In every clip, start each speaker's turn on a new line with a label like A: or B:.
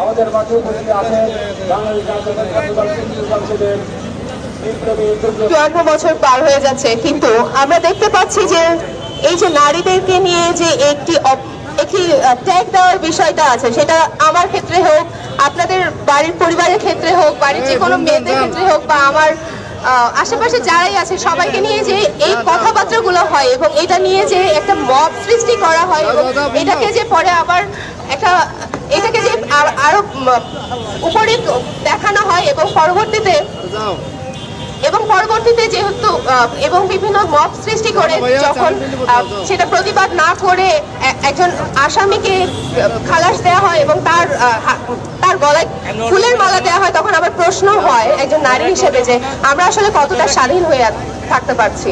A: আমাদের মাঠে উপস্থিত আছেন বাংলাদেশ জাতীয়তাবাদী দল কেন্দ্রীয় সংসদের
B: 54 বছর পার হয়ে যাচ্ছে, কিন্তু আমরা দেখতে পাচ্ছি যে এই যে নারীদেরকে নিয়ে যে একটি ট্যাগ দেওয়ার বিষয়টা আছে, সেটা আমার ক্ষেত্রে হোক, আপনাদের বাড়ির পরিবারের ক্ষেত্রে হোক, বাড়ির যে কোনো মেয়েদের ক্ষেত্রে হোক, বা আমার আশেপাশে যারাই আছে সবাইকে নিয়ে যে এই কথাবার্তাগুলো হয় এবং এটা নিয়ে যে একটা মব সৃষ্টি করা হয় এবং এটাকে যে পরে আবার এটাকে যে আরো উপরে দেখানো হয় এবং পরবর্তীতে যেহেতু এবং বিভিন্ন মব সৃষ্টি করে যখন সেটা প্রতিবাদ না করে একজন আসামিকে খালাস দেওয়া হয় এবং তার গলায় ফুলের মালা দেওয়া হয়, তখন আবার প্রশ্ন হয় একজন নারী হিসেবে যে আমরা আসলে কতটা স্বাধীন হয়ে থাকতে পারছি।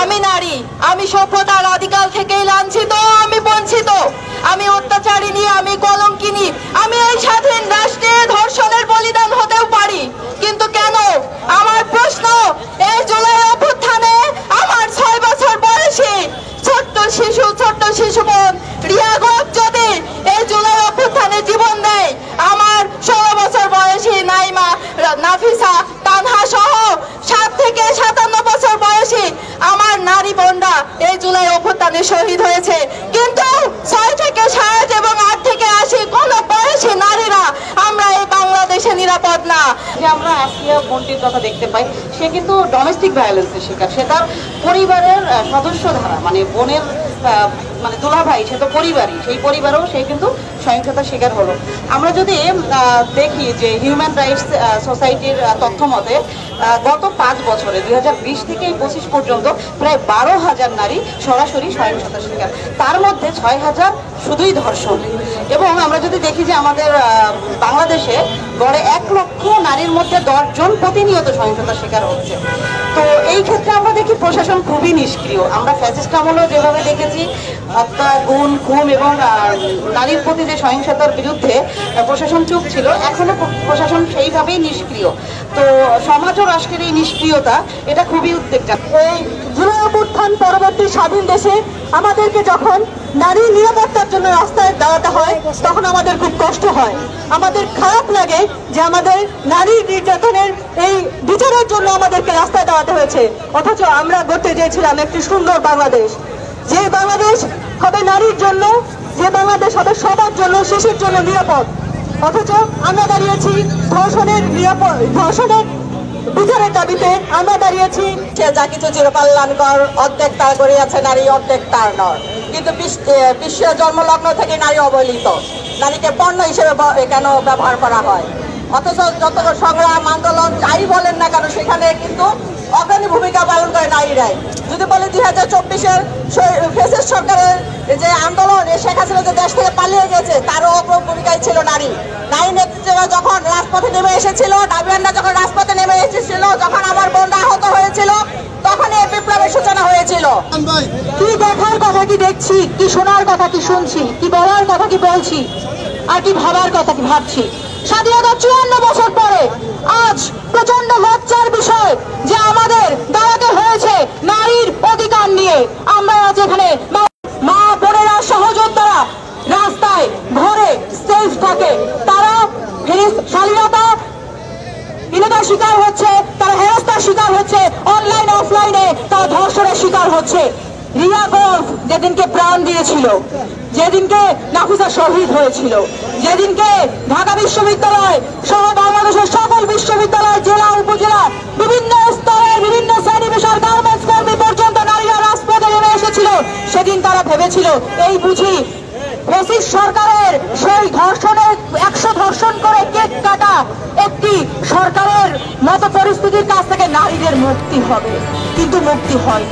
B: আমি নারী, আমি সভ্যতার অধিকার থেকেই লাঞ্ছিত, আমি বঞ্চিত, আমি অত্যাচারিণী, আমি কলঙ্কিনী, আমি এই স্বাধীন রাষ্ট্রে ধর্ষণের বলিদান হতেও পারি, কিন্তু কেন? আমার প্রশ্ন, এই জুলাই অভ্যুত্থানে আমার 6 বছর বয়সী ছোট্ট শিশু বোন রিয়া গোপ যদি এই জুলাই অভ্যুত্থানে জীবন দেয়, আমার 16 বছর বয়সী নাইমা, নাফিসা, তানহা সহ 7 থেকে 57 বছর বয়সী আমার নারী বোনরা এই জুলাই অভ্যুত্থানে শহীদ হয়েছে, কিন্তু 6 থেকে 60 এবং 8 থেকে 80 কোন বয়সী নারীরা আমরা এই বাংলাদেশে নিরাপদ না।
C: যে আমরা আসিয়া বোনটির কথা দেখতে পাই, সে কিন্তু ডোমেস্টিক ভায়োলেন্সের শিকার, সে তার পরিবারের সদস্য ধারা, মানে বোনের মানে দুলাভাই, সে তো পরিবারই, সেই পরিবারেও সে কিন্তু সহিংসতার শিকার হলো। আমরা যদি দেখি যে হিউম্যান রাইটস সোসাইটির তথ্য মতে গত 5 বছরে 2020 থেকে 25 পর্যন্ত প্রায় 12,000 নারী সরাসরি সহিংসতার শিকার, তার মধ্যে 6,000 শুধুই ধর্ষণ। এবং আমরা যদি দেখি যে আমাদের বাংলাদেশে গড়ে 1 লক্ষ নারীর মধ্যে 10 জন প্রতিনিয়ত সহিংসতার শিকার হচ্ছে। তো এই ক্ষেত্রে আমরা দেখি প্রশাসন খুবই নিষ্ক্রিয়। আমরা ফ্যাসিস্ট আমলেও যেভাবে দেখেছি হত্যা, গুম, খুন এবং নারীর প্রতি যে সহিংসতার বিরুদ্ধে প্রশাসন চুপ ছিল, এখনো প্রশাসন সেইভাবেই নিষ্ক্রিয়। তো সমাজ ও রাষ্ট্রের এই নিষ্ক্রিয়তা, এটা খুবই উদ্বেগজনক।
B: এই জুলাই অভ্যুত্থান পরবর্তী স্বাধীন দেশে আমাদেরকে যখন নারী নিরাপত্তার জন্য রাস্তায় দাঁড়াতে হয়, তখন আমাদের খুব কষ্ট হয়, আমাদের খারাপ লাগে যে আমাদের নারী নির্যাতনের এই বিচারের জন্য আমাদেরকে রাস্তায় দাঁড়াতে হয়েছে। অথচ আমরা গড়তে চেয়েছিলাম একটি সুন্দর বাংলাদেশ, যে বাংলাদেশ হবে নারীর জন্য, যে বাংলাদেশ হবে সবার জন্য, শিশুর জন্য নিরাপদ। অথচ আমরা দাঁড়িয়েছি ধর্ষণের বিচারের দাবিতে, আমরা দাঁড়িয়েছি সে যা কিছু চিরকল্যাণকর, অর্ধেক তার করিয়াছে নারী, অর্ধেক তার নয়, কিন্তু বিশ্ব জন্মলগ্ন থেকে নারী অবহেলিত, নারীকে পণ্য হিসেবে কেন ব্যবহার করা হয়? অথচ যত সংগ্রাম আন্দোলন যাই বলেন না কেন, সেখানে কিন্তু অগ্রণী ভূমিকা পালন করে নারীরাই। যদি বলে 2024-এর ফ্যাসিস্ট সরকারের যে আন্দোলন, শেখ হাসিনা যে দেশ থেকে পালিয়ে গেছে, তারও অগ্রণী ভূমিকায় ছিল নারী। নারী নেতৃত্বরা যখন রাজপথে নেমে এসেছিল, দাবিয়ানরা যখন রাজপথে নেমে এসেছিল, যখন আমার বোনরা আহত হয়েছিল, তখন এই বিপ্লবের সূচনা হয়েছিল। কি দেখার কথা কি দেখছি, কি শোনার কথা কি শুনছি, কি বলার কথা কি বলছি, আর কি ভাবার কথা কি ভাবছি। স্বাধীনতা 54 বছর পরে আজ প্রচন্ড লজ্জার বিষয় যে আমাদের দাঁড়াতে হয়েছে নারীর অধিকার নিয়ে। আমরা আজ এখানে মা বোনেরা, সহযোদ্ধারা রাস্তায় ঘরে সেফ থাকে, তারা শালীনতার শিকার হচ্ছে, তারা হেনস্থার শিকার হচ্ছে, অনলাইন অফলাইনে তারা ধর্ষণের শিকার হচ্ছে। রিয়া গোপ যেদিনকে প্রাণ দিয়েছিল, যেদিনকে নাফিসা শহীদ হয়েছিল, যেদিনকে ঢাকা বিশ্ববিদ্যালয় সহ বাংলাদেশের সকল বিশ্ববিদ্যালয়, জেলা, উপজেলা, বিভিন্ন স্তরের বিভিন্ন শ্রেণী পেশার গার্মেন্টস কর্মী পর্যন্ত নারীরা রাজপথে নেমে এসেছিল, সেদিন তারা ভেবেছিল এই বুঝি ফ্যাসিস্ট সরকারের সেই ধর্ষণের 100 ধর্ষণ করে কেক কাটা একটি সরকারের মতো পরিস্থিতির কাছ থেকে নারীদের মুক্তি হবে, কিন্তু মুক্তি হয়।